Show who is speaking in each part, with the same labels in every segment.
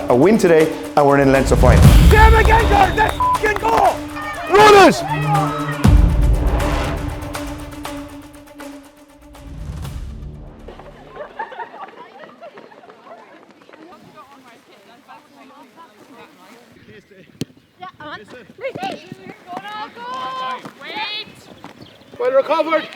Speaker 1: a win today, and we're in Leinster final.
Speaker 2: Damn again, guys! Let's f***ing go!
Speaker 1: Runners!
Speaker 2: Well recovered.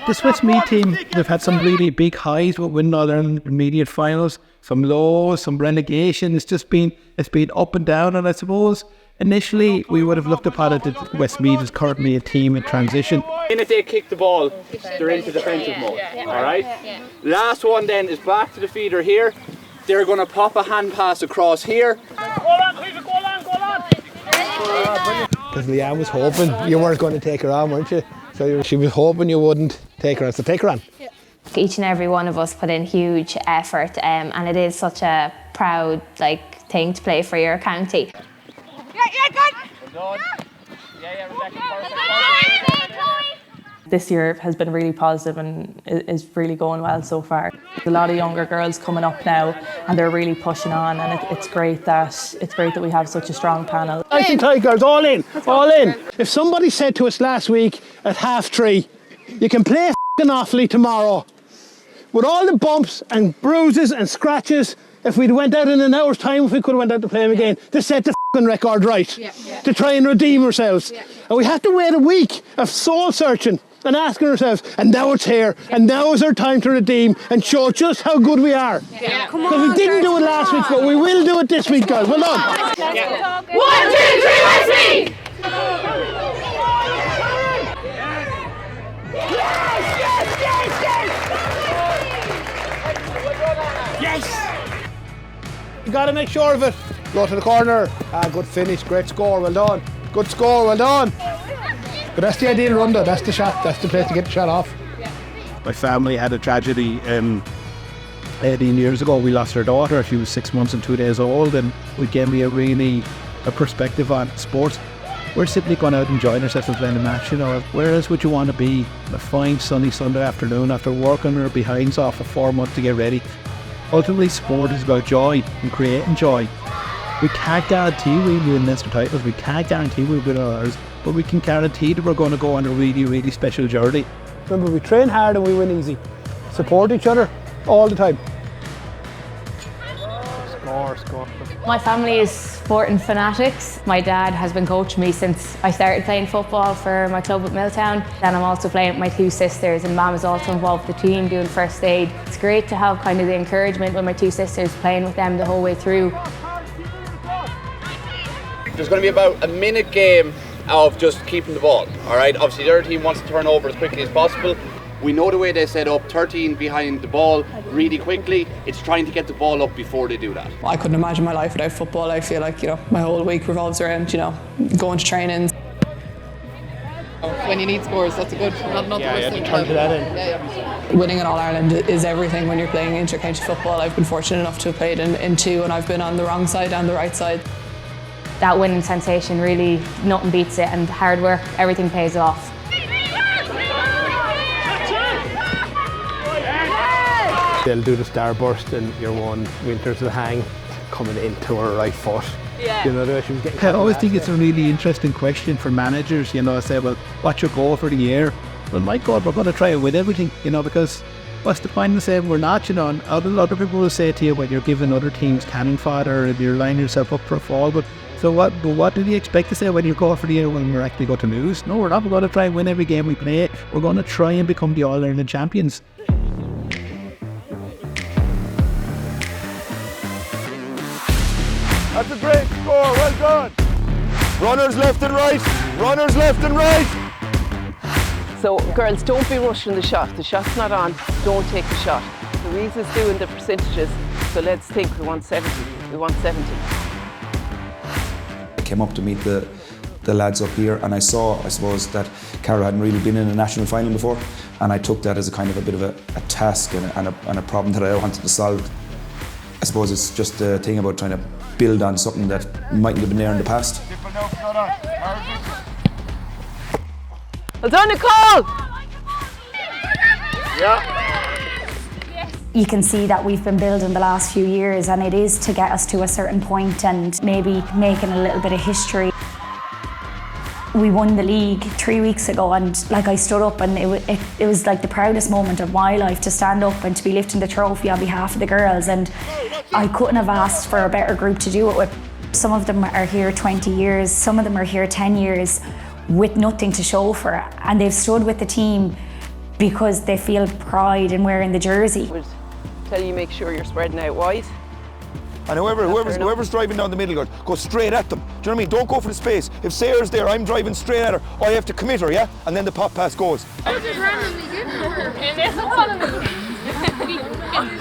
Speaker 3: The Swiss Mead team, they've had some really big highs with winning all their intermediate finals, some lows, some relegation. It's been up and down, and I suppose initially we would have looked upon it that Westmeath is currently a team in transition.
Speaker 4: The minute they kick the ball, they're into defensive mode. Alright? Last one then is back to the feeder here. They're going to pop a hand pass across here.
Speaker 2: Go on!
Speaker 5: Because Leanne was hoping you weren't going to take her on, weren't you? So she was hoping you wouldn't take her on, so take her on.
Speaker 6: Each and every one of us put in huge effort, and it is such a proud thing to play for your county.
Speaker 2: Yeah, good!
Speaker 4: Well done. Yeah, Rebecca, perfect.
Speaker 7: This year has been really positive and is really going well so far. A lot of younger girls coming up now, and they're really pushing on, and it's great that we have such a strong panel.
Speaker 5: Fighting Tigers, all in, all in. If somebody said to us last week at 3:30, you can play f***ing Offaly tomorrow, with all the bumps and bruises and scratches, if we'd went out in an hour's time, if we could have went out to play them again, to set the f***ing record right, to try and redeem ourselves. And we have to wait a week of soul searching and asking ourselves, and now it's here, and now is our time to redeem and show just how good we are. Because we didn't do it last week, but we will do it this week, guys. Well done.
Speaker 6: 1, 2, 3, Westmeath!
Speaker 5: You got to make sure of it. Go to the corner. Good finish, great score, well done. Good score, well done. But that's the ideal run though, that's the shot, that's the place to get the shot off.
Speaker 3: My family had a tragedy 18 years ago. We lost our daughter. She was 6 months and 2 days old, and it gave me a perspective on sports. We're simply going out and enjoying ourselves and playing a match, you know. Where else would you want to be a fine sunny Sunday afternoon after working our behinds off for 4 months to get ready? Ultimately, sport is about joy and creating joy. We can't guarantee we'll win Leinster titles, we can't guarantee we'll win ours, but we can guarantee that we're going to go on a really, really special journey.
Speaker 5: Remember, we train hard and we win easy. Support each other all the time. Score.
Speaker 6: My family is sporting fanatics. My dad has been coaching me since I started playing football for my club at Milltown. Then I'm also playing with my 2 sisters, and Mum is also involved with the team doing first aid. It's great to have kind of the encouragement with my 2 sisters, playing with them the whole way through.
Speaker 4: There's going to be about a minute game of just keeping the ball, alright? Obviously the other team wants to turn over as quickly as possible. We know the way they set up, 13 behind the ball really quickly. It's trying to get the ball up before they do that.
Speaker 7: I couldn't imagine my life without football. I feel like, my whole week revolves around, going to trainings.
Speaker 8: When you need scores, that's a good, not the worst thing.
Speaker 5: Turn to that in.
Speaker 7: Winning in All-Ireland is everything when you're playing inter-county football. I've been fortunate enough to have played in 2, and I've been on the wrong side and the right side.
Speaker 6: That winning sensation, really, nothing beats it, and hard work, everything pays off.
Speaker 5: They'll do the starburst in year 1, Winters will hang, coming into her right foot.
Speaker 8: Yeah.
Speaker 5: You know, the way she was getting.
Speaker 3: I always think it's a really interesting question for managers, I say, well, what's your goal for the year? Well, my God, we're going to try and win everything, because what's the point in saying we're not, and other people will say to you when you're giving other teams cannon fodder and you're lining yourself up for a fall, but what do you expect to say when you go for the year when we're actually going to lose? No, we're not. We're going to try and win every game we play. We're going to try and become the All-Ireland champions.
Speaker 1: That's a great score, well done. Runners left and right, runners left and right.
Speaker 8: So girls, don't be rushing the shot. The shot's not on, don't take the shot. Louise is doing the percentages, so let's think we want 70. We want 70.
Speaker 9: I came up to meet the lads up here, and I suppose, that Cara hadn't really been in a national final before, and I took that as a kind of a bit of a task and a problem that I wanted to solve. I suppose it's just the thing about trying to build on something that mightn't have been there in the past.
Speaker 8: Well done, Nicole!
Speaker 1: Yeah.
Speaker 10: you can see that we've been building the last few years, and it is to get us to a certain point and maybe making a little bit of history. We won the league 3 weeks ago, and like I stood up, and it was like the proudest moment of my life to stand up and to be lifting the trophy on behalf of the girls, and I couldn't have asked for a better group to do it with. Some of them are here 20 years, some of them are here 10 years with nothing to show for it, and they've stood with the team because they feel pride in wearing the jersey.
Speaker 8: Would tell you make sure you're spreading out wide.
Speaker 1: And whoever's driving down the middle, go straight at them. Do you know what I mean? Don't go for the space. If Sarah's there, I'm driving straight at her. I have to commit her, yeah? And then the pop pass goes.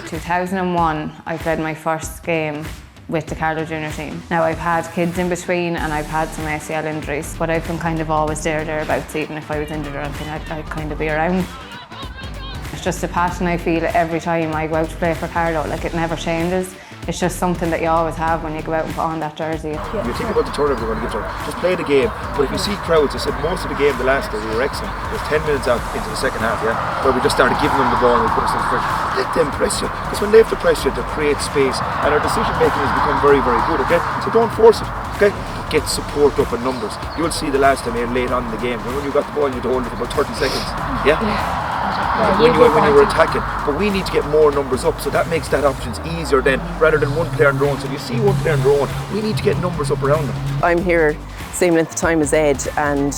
Speaker 6: 2001, I played my first game with the Carlow Junior team. Now I've had kids in between and I've had some ACL injuries, but I've been kind of always thereabouts. Even if I was injured or anything, I'd kind of be around. It's just a passion I feel every time I go out to play for Carlow. Like, it never changes. It's just something that you always have when you go out and put on that jersey.
Speaker 1: You think about the turnover you're going to give to her, just play the game. But if you see crowds, I said most of the game, the last day, we were excellent. It was 10 minutes out into the second half, yeah, where we just started giving them the ball and we put ourselves fresh. Let them press you, because when they have to press you, they create space, and our decision making has become very, very good, okay? So don't force it, okay? Get support up in numbers. You'll see the last time here late on in the game, when you got the ball, you had to hold it for about 30 seconds, yeah? When you were attacking, but we need to get more numbers up, so that makes that options easier then, rather than one player on their own. So if you see one player on their own, we need to get numbers up around them.
Speaker 8: I'm here same length of time as Ed, and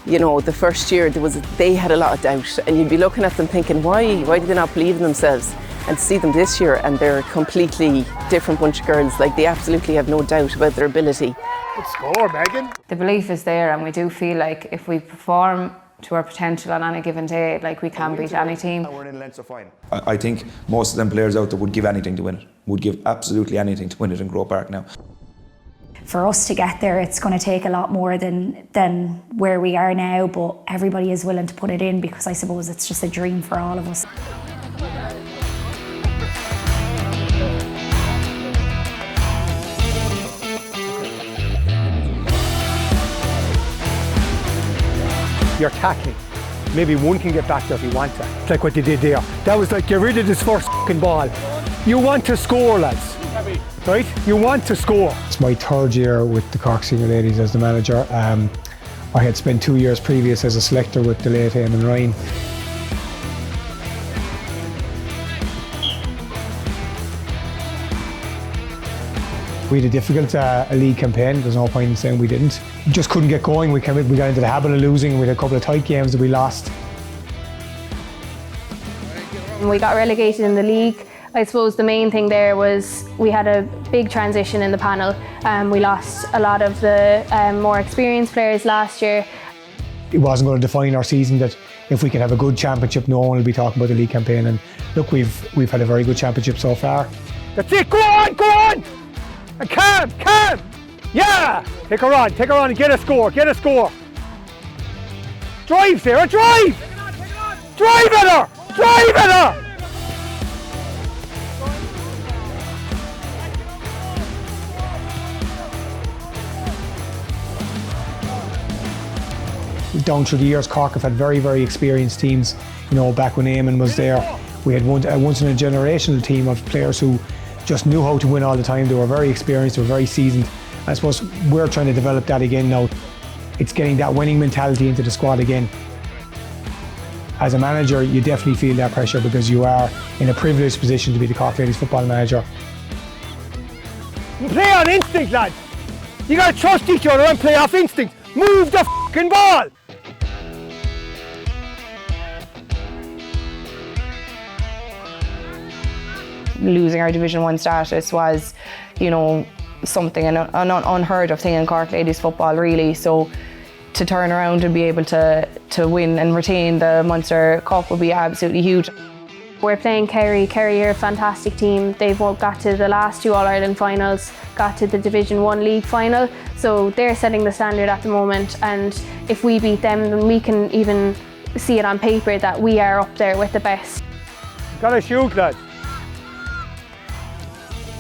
Speaker 8: you know, the first year they had a lot of doubt, and you'd be looking at them thinking, why do they not believe in themselves? And to see them this year, and they're a completely different bunch of girls. Like, they absolutely have no doubt about their ability.
Speaker 2: Good score, Megan.
Speaker 6: The belief is there, and we do feel like if we perform to our potential on any given day, like, we can beat any team.
Speaker 9: I think most of them players out there would give anything to win it, would give absolutely anything to win it in Grove Park now.
Speaker 10: For us to get there, it's going to take a lot more than where we are now, but everybody is willing to put it in, because I suppose it's just a dream for all of us.
Speaker 5: You're tackling. Maybe one can get back there if you want to. It's like what they did there. That was like, get rid of this first fucking ball. You want to score, lads. Right? You want to score.
Speaker 11: It's my third year with the Cork Senior Ladies as the manager. I had spent 2 years previous as a selector with the late Eamon Ryan. We had a difficult league campaign. There's no point in saying we didn't. We just couldn't get going. We got into the habit of losing. We had a couple of tight games that we lost.
Speaker 12: We got relegated in the league. I suppose the main thing there was we had a big transition in the panel. We lost a lot of the more experienced players last year.
Speaker 11: It wasn't going to define our season that if we can have a good championship, no one will be talking about the league campaign. And look, we've had a very good championship so far.
Speaker 5: That's it, go on! And calm! Yeah! Take her on and get a score. Drive, Sarah, drive! Drive at her!
Speaker 11: Down through the years, Cork have had very, very experienced teams. You know, back when Eamon was there, we had a once-in-a-generational team of players who just knew how to win all the time. They were very experienced, they were very seasoned. I suppose we're trying to develop that again now. It's getting that winning mentality into the squad again. As a manager, you definitely feel that pressure because you are in a privileged position to be the Cork Ladies football manager.
Speaker 5: You play on instinct, lads. You got to trust each other and play off instinct. Move the f***ing ball.
Speaker 7: Losing our Division 1 status was, you know, something, an unheard of thing in Cork Ladies football, really. So to turn around and be able to win and retain the Munster Cup would be absolutely huge.
Speaker 12: We're playing Kerry. Kerry are a fantastic team. They've got to the last 2 All-Ireland finals, got to the Division 1 league final. So they're setting the standard at the moment, and if we beat them, then we can even see it on paper that we are up there with the best.
Speaker 5: Gotta shoot, lads.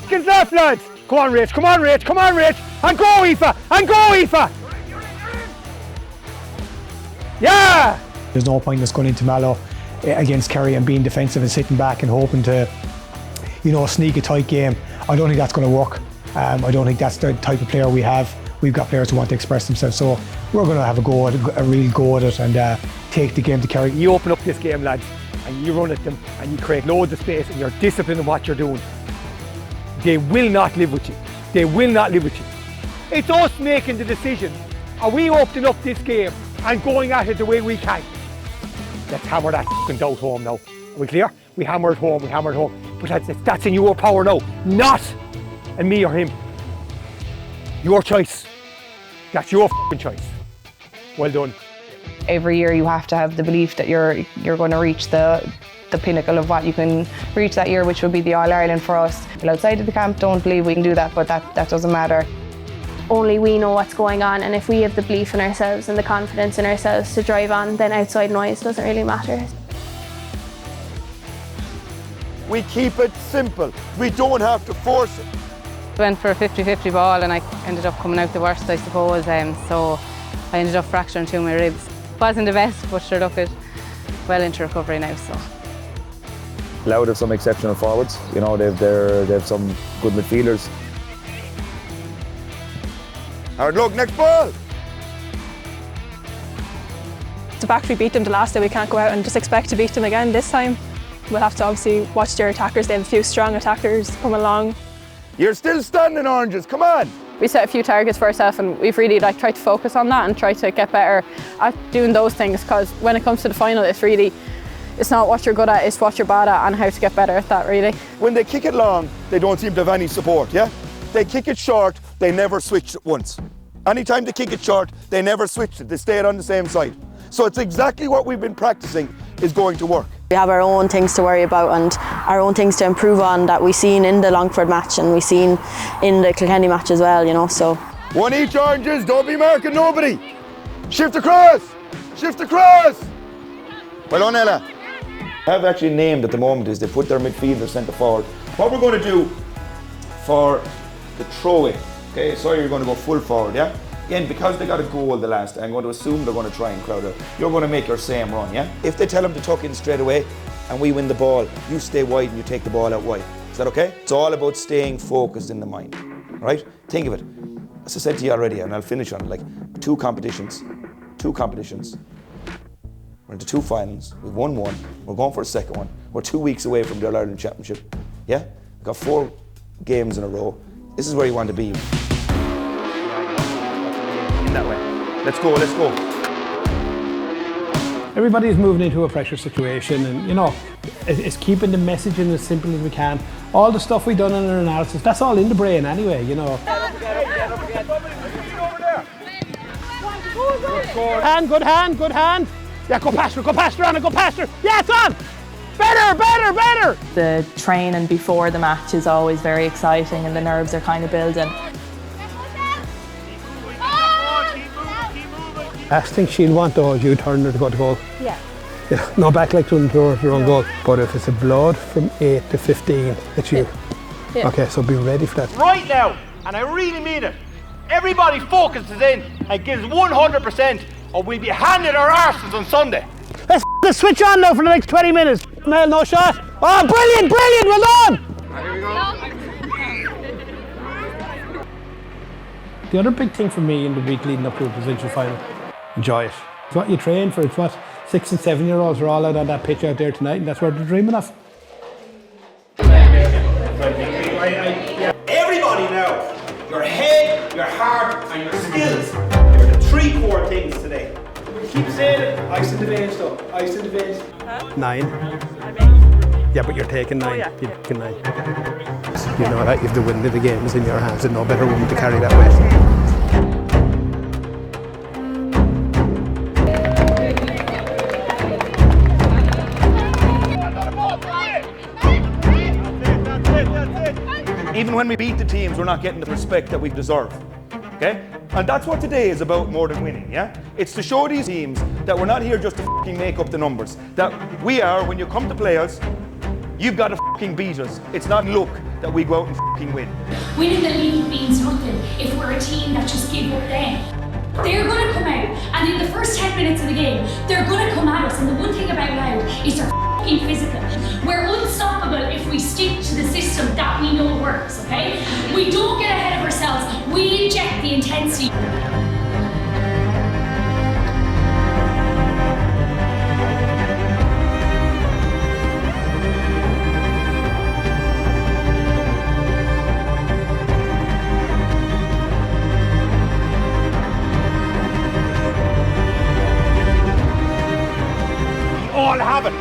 Speaker 5: Get left, lads. Come on, Rich. And go, Aoife. Yeah!
Speaker 11: There's no point in us going into Mallow against Kerry and being defensive and sitting back and hoping to, sneak a tight game. I don't think that's going to work. I don't think that's the type of player we have. We've got players who want to express themselves, so we're going to have a real go at it and take the game to Kerry.
Speaker 2: You open up this game, lads, and you run at them and you create loads of space and you're disciplined in what you're doing. They will not live with you. They will not live with you. It's us making the decision. Are we opening up this game and going at it the way we can? Let's hammer that fucking doubt home now. Are we clear? We hammer it home, But that's in your power now, not in me or him. Your choice. That's your fucking choice. Well done.
Speaker 7: Every year you have to have the belief that you're going to reach the pinnacle of what you can reach that year, which would be the All-Ireland for us. Outside of the camp, don't believe we can do that, but that doesn't matter.
Speaker 12: Only we know what's going on, and if we have the belief in ourselves and the confidence in ourselves to drive on, then outside noise doesn't really matter.
Speaker 2: We keep it simple. We don't have to force it.
Speaker 13: Went for a 50-50 ball and I ended up coming out the worst, I suppose, so I ended up fracturing two of my ribs. Wasn't the best, but sure, look, it well into recovery now. So.
Speaker 9: Louth have some exceptional forwards, they've some good midfielders.
Speaker 2: Hard luck, next ball!
Speaker 14: The back three beat them the last day, we can't go out and just expect to beat them again this time. We'll have to obviously watch their attackers. They have a few strong attackers coming along.
Speaker 2: You're still standing, Oranges, come on!
Speaker 15: We set a few targets for ourselves and we've really tried to focus on that and try to get better at doing those things, because when it comes to the final it's not what you're good at, it's what you're bad at and how to get better at that really.
Speaker 2: When they kick it long, they don't seem to have any support, yeah? They kick it short, they never switch it once. Anytime they kick it short, they never switch it, they stay on the same side. So it's exactly what we've been practicing is going to work.
Speaker 16: We have our own things to worry about and our own things to improve on that we've seen in the Longford match and we've seen in the Kilkenny match as well, so.
Speaker 2: One each, Oranges, don't be marking nobody. Shift across, shift across. Well done, Ella.
Speaker 9: Have actually named at the moment is they put their midfielder centre forward. What we're going to do for the throw-in, okay, so you're going to go full forward, yeah? Again, because they got a goal the last time, I'm going to assume they're going to try and crowd out. You're going to make your same run, yeah? If they tell them to tuck in straight away and we win the ball, you stay wide and you take the ball out wide. Is that okay? It's all about staying focused in the mind, right? Think of it. As I said to you already, and I'll finish on it, like two competitions. We're into two finals, we've won one, we're going for a second one. We're 2 weeks away from the All-Ireland Championship, yeah? We've got 4 games in a row. This is where you want to be. In that way. Let's go.
Speaker 5: Everybody's moving into a pressure situation and, it's keeping the messaging as simple as we can. All the stuff we've done in our analysis, that's all in the brain anyway, Good hand. Yeah, go past her, Anna, go past her. Yeah, it's on. Better.
Speaker 17: The training before the match is always very exciting and the nerves are kind of building.
Speaker 5: Last thing she'll want though is you turn her to go to goal.
Speaker 17: Yeah.
Speaker 5: No back leg to your own goal. But if it's a blood from 8 to 15, it's you.
Speaker 17: Yeah.
Speaker 5: Okay, so be ready for that.
Speaker 2: Right now, and I really mean it, everybody focuses in and gives 100%, or we'll be handed our arses on Sunday.
Speaker 5: Let's switch on now for the next 20 minutes. Mel, no shot. Oh, brilliant, well done.
Speaker 2: Here we go.
Speaker 5: The other big thing for me in the week leading up to a provincial final, enjoy it. It's what you train for. It's what 6 and 7 year olds are all out on that pitch out there tonight, and that's what they're dreaming of.
Speaker 1: Everybody now, your head, your heart and your skills are the 3 core things today. Keep saying it. Ice in the veins though. Ice in the veins.
Speaker 5: 9. Yeah, but you're taking 9. You're taking 9. You know that if the wind of the game is in your hands, there's no better woman to carry that weight.
Speaker 1: Even when we beat the teams, we're not getting the respect that we deserve. Okay? And that's what today is about more than winning, yeah? It's to show these teams that we're not here just to fucking make up the numbers. That we are, when you come to play us, you've got to fucking beat us. It's not luck that we go out and fucking win.
Speaker 18: Winning the league means nothing if we're a team that just give up then. They're going to come out, and in the first 10 minutes of the game, they're going to come at us. And the one thing about Louth is they're f***ing physical. We're unstoppable if we stick to the system that we know works, okay? We don't get ahead of ourselves. We inject the intensity.
Speaker 2: All have it.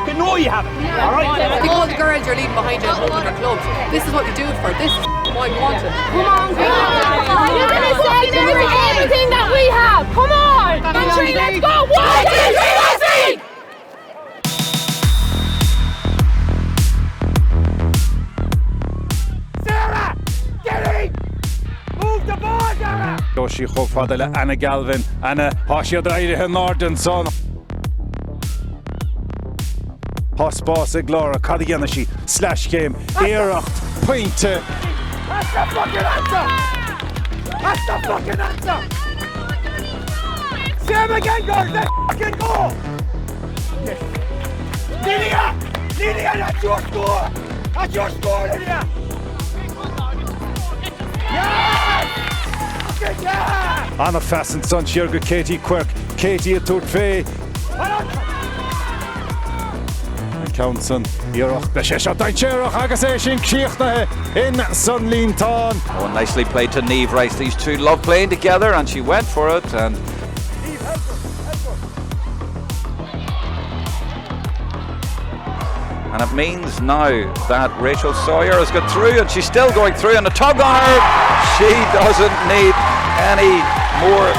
Speaker 2: You know you have it. All right.
Speaker 19: I think all the girls are leaving behind you at home in their clubs. This is what you do it for. This is why you want it. Come on, come on.
Speaker 20: You're going to sacrifice everything that we have. Come on. 1, 2, 3, let's go. 1, 2, 3, let's see.
Speaker 2: Sarah, get in. Move the ball, Sarah.
Speaker 21: Joshi chog fadale Anna Galvin. Anna Hashia Draide Nordenson. Hospás ag glóra cad dhéana sí slash game éireacht pointe.
Speaker 2: That's the fucking answer! That's the fucking answer! Same again, girls, let's fucking go! Yes. Lydia, that's your score! That's your score, Lydia! Yes! Fucking yeah!
Speaker 21: Anna Fasten son Sjörg Katie Quirk. Katie a tut fé. Counson, Iroch, the Shesha Daincherach, Agasation, Kirchna in Sunleen Town.
Speaker 22: Oh, nicely played to Niamh Rice. These two love playing together, and she went for it. And it means now that Rachel Sawyer has got through, and she's still going through, and a tug on her. She doesn't need any more.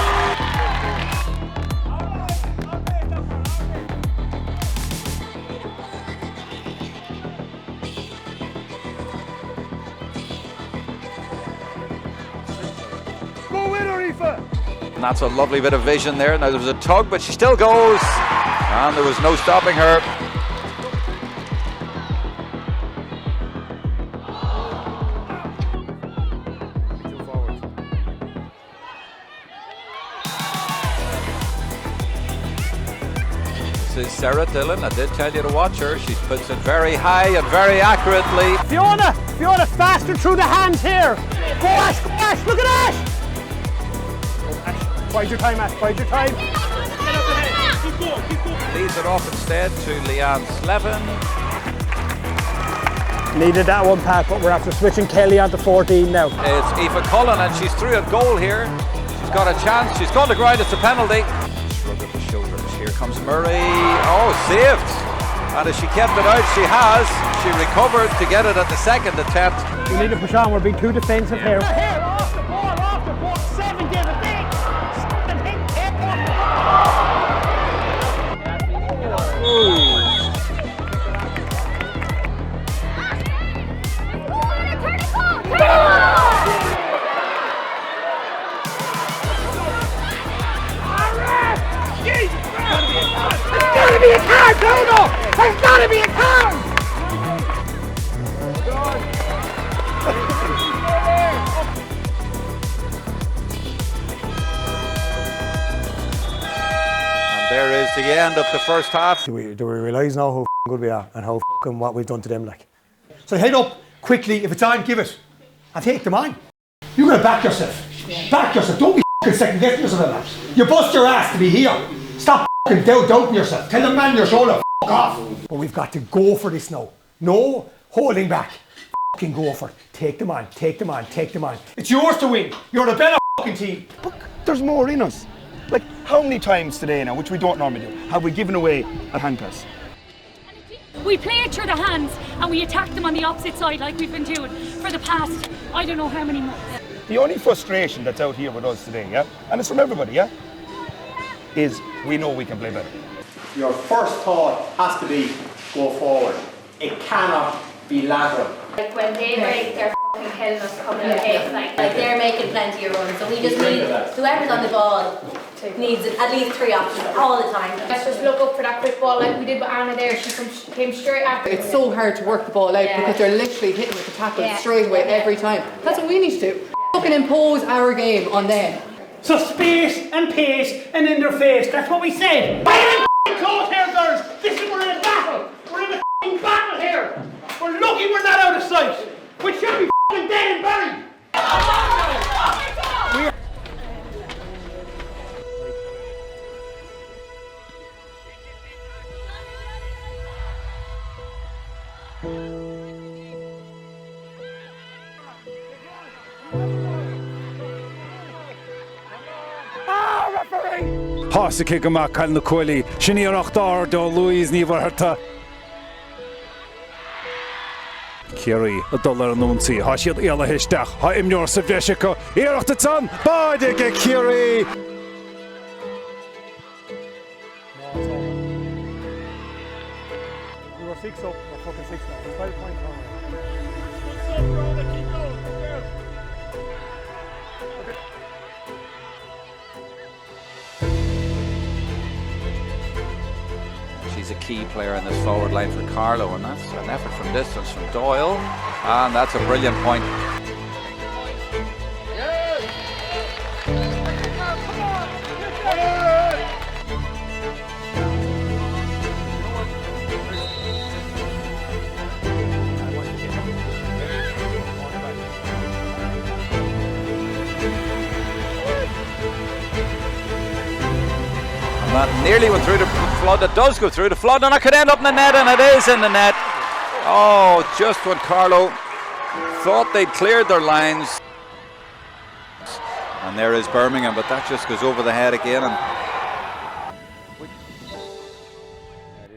Speaker 22: And that's a lovely bit of vision there. Now there was a tug, but she still goes, and there was no stopping her. This is Sarah Dillon. I did tell you to watch her. She puts it very high and very accurately.
Speaker 5: Fiona, faster through the hands here. Go Ash, look at Ash. Bide your time, Ash, bide your time.
Speaker 22: Keep going. Leaves it off instead to Leanne Slevin.
Speaker 5: Needed that one, Pat, but we're after switching Kelly onto 14 now.
Speaker 22: It's Aoife Cullen, and she's through a goal here. She's got a chance. She's gone to ground. It's a penalty. Shrug of the shoulders. Here comes Murray. Oh, saved. And as she kept it out, she has. She recovered to get it at the second attempt.
Speaker 5: We need to push on. We're being too defensive here.
Speaker 20: Off the ball. 7, give it big. 7, hit.
Speaker 2: There's gotta be a card, Bruno! There's gotta be a card!
Speaker 22: There is the end of the first half.
Speaker 2: Do we realise now how good we are and how what we've done to them, like? So head up quickly. If it's on, give it and take them on. You gotta back yourself. Back yourself. Don't be second guessing yourself at that. You bust your ass to be here. Stop doubting yourself. Tell the man your shoulder off. But we've got to go for this now. No holding back. Go for it. Take them on. Take them on. Take them on. It's yours to win. You're the better team. But there's more in us. Like, how many times today now, which we don't normally do, have we given away a hand pass?
Speaker 18: We play it through the hands and we attack them on the opposite side like we've been doing for the past, I don't know how many months.
Speaker 1: The only frustration that's out here with us today, yeah, and it's from everybody, yeah, is we know we can play better.
Speaker 23: Your first thought has to be go forward. It cannot be lateral.
Speaker 24: Like when they break, they're f***ing killing us coming out of like they're making plenty of runs, so we just need whoever's on the ball needs at least 3 options all the time.
Speaker 12: Let's just look up for that quick ball like we did with Anna there. She came straight after.
Speaker 19: It's so hard to work the ball out because they're literally hitting with the tackle straight away every time. That's what we need to do. Fucking impose our game on them.
Speaker 5: So space and pace and in their face. That's what we said. Why are close here, girls? We're in a battle. We're in a battle here. We're lucky we're not out of sight. We should be dead and buried.
Speaker 21: Hása ché go mac cail na cuailí, sinní ar 8 ár do Louise ní bhartha. Kiri a dollar an núnsaí, há siad éala heisteach, há imneoir sa bheiseach go, iarachta tan, báide ge Kiri!
Speaker 2: We were 6 up, we're fucking 6 now. It's 5 points on.
Speaker 22: She's a key player in this forward line for Carlo, and that's an effort from distance from Doyle, and that's a brilliant point. And that nearly went through the flood. It does go through the flood, and it could end up in the net, and it is in the net. Oh, just when Carlo thought they'd cleared their lines. And there is Birmingham, but that just goes over the head again. And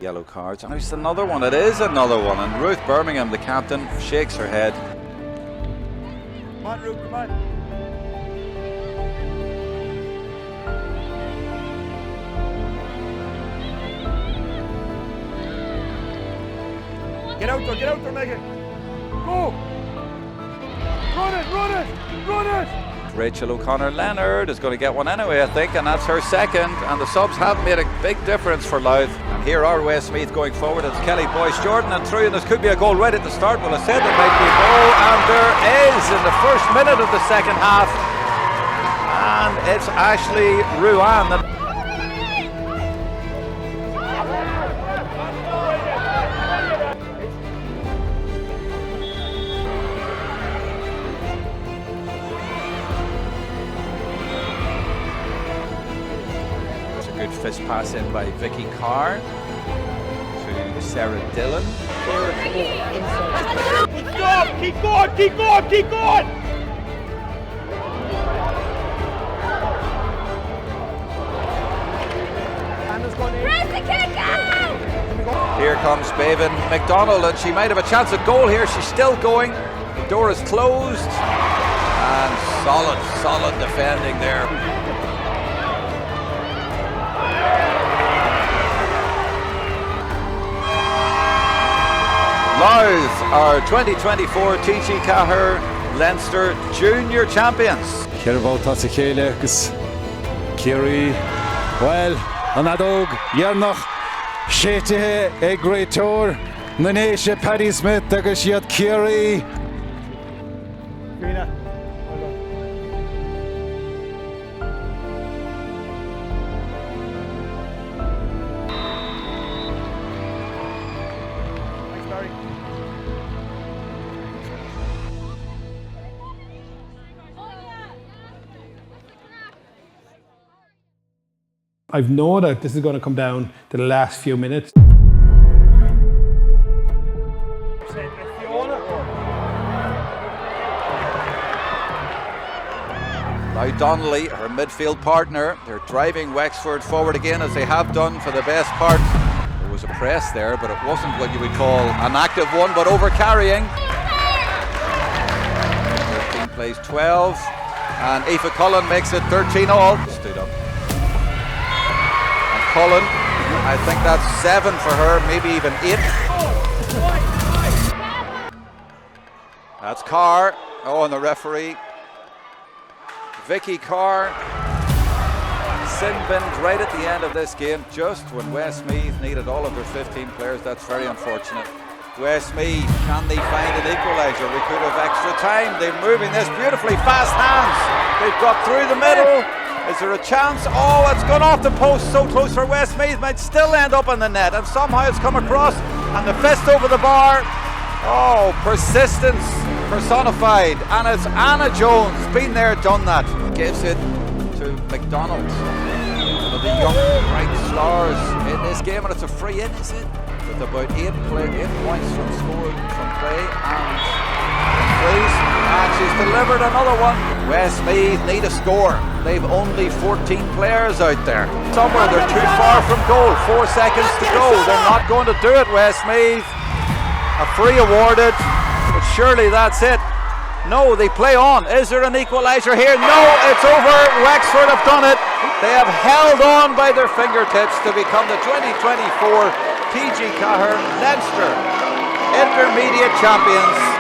Speaker 22: yellow cards. And there's another one. It is another one. And Ruth Birmingham, the captain, shakes her head.
Speaker 2: Come on, Ruth, come on. Get out there, Megan. Go! Run it!
Speaker 22: Rachel O'Connor-Leonard is going to get one anyway, I think, and that's her second. And the subs have made a big difference for Louth. And here are Westmeath going forward. It's Kelly Boyce-Jordan and through, and this could be a goal right at the start. Well, I said there might be a goal, and there is in the first minute of the second half. And it's Ashley Ruan that fist pass in by Vicky Carr to Sarah Dillon.
Speaker 2: Stop! Keep going!
Speaker 20: Press the kick out!
Speaker 22: Here comes Bevan McDonald, and she might have a chance at goal here. She's still going. The door is closed. And solid defending there. Louth are 2024 TG Cahir Leinster Junior Champions.
Speaker 21: Cearbhóta sa chéile agus Kiri, well, an adóg dhearnach séitithe ag gréiteoir na néise Paddy Smith agus iad Kiri.
Speaker 5: I've known that this is going to come down to the last few minutes.
Speaker 22: Now Donnelly, her midfield partner, they're driving Wexford forward again as they have done for the best part. There was a press there, but it wasn't what you would call an active one, but over-carrying. The team plays 12, and Aoife Cullen makes it 13-all. Stood up. Cullen, I think that's 7 for her, maybe even 8. That's Carr. Oh, and the referee. Vicky Carr. Sin binned right at the end of this game, just when Westmeath needed all of their 15 players. That's very unfortunate. Westmeath, can they find an equaliser? We could have extra time. They're moving this beautifully, fast hands. They've got through the middle. Is there a chance? Oh, it's gone off the post, so close for Westmeath, might still end up in the net, and somehow it's come across, and the fist over the bar. Oh, persistence personified, and it's Anna Jones, been there, done that. Gives it to McDonald. One of the young bright stars in this game, and it's a free in, is it? With about 8 points from scored from play, and freeze, and she's delivered another one. Westmeath need a score. They've only 14 players out there. Somewhere they're too far from goal. 4 seconds to go. They're not going to do it, Westmeath. A free awarded, but surely that's it. No, they play on. Is there an equaliser here? No, it's over. Wexford have done it. They have held on by their fingertips to become the 2024 TG Cahir Leinster Intermediate Champions.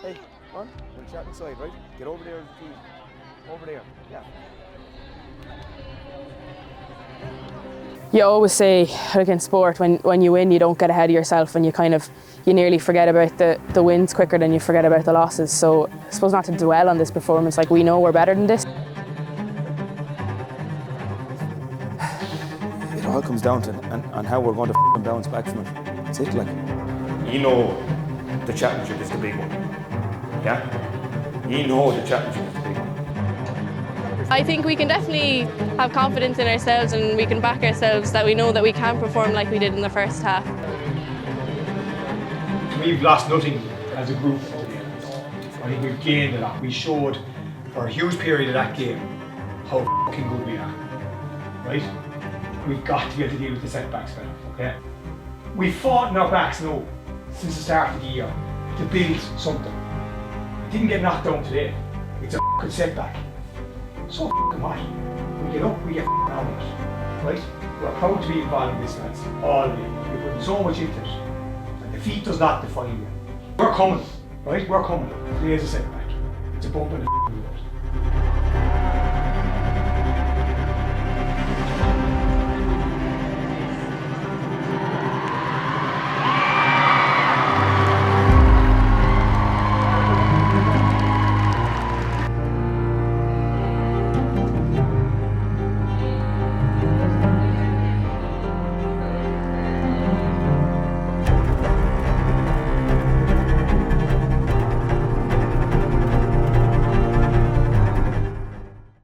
Speaker 1: Hey, on, we'll chat inside, right? Get over there, please. Over there, yeah.
Speaker 15: You always say, like in sport, when you win, you don't get ahead of yourself, and you nearly forget about the wins quicker than you forget about the losses. So I suppose not to dwell on this performance, like we know we're better than this.
Speaker 9: It all comes down to and how we're going to bounce back from it. That's it, like.
Speaker 1: You know the championship is the big one. Yeah? You know the championship is the big one.
Speaker 3: I think we can definitely have confidence in ourselves, and we can back ourselves that we know that we can perform like we did in the first half.
Speaker 2: We've lost nothing as a group. I think we've gained a lot. We showed for a huge period of that game how fucking good we are. Right? We've got to be able to deal with the setbacks better, okay? We've fought in our backs now since the start of the year to build something. It didn't get knocked down today. It's a fucking setback. So fucking what? We get up, we get fucking on with it. Right? We're proud to be involved in this, lads. All of it. We're putting so much into it. And defeat does not define you. We're coming, right? We're coming. Today's a setback. It's a bump in the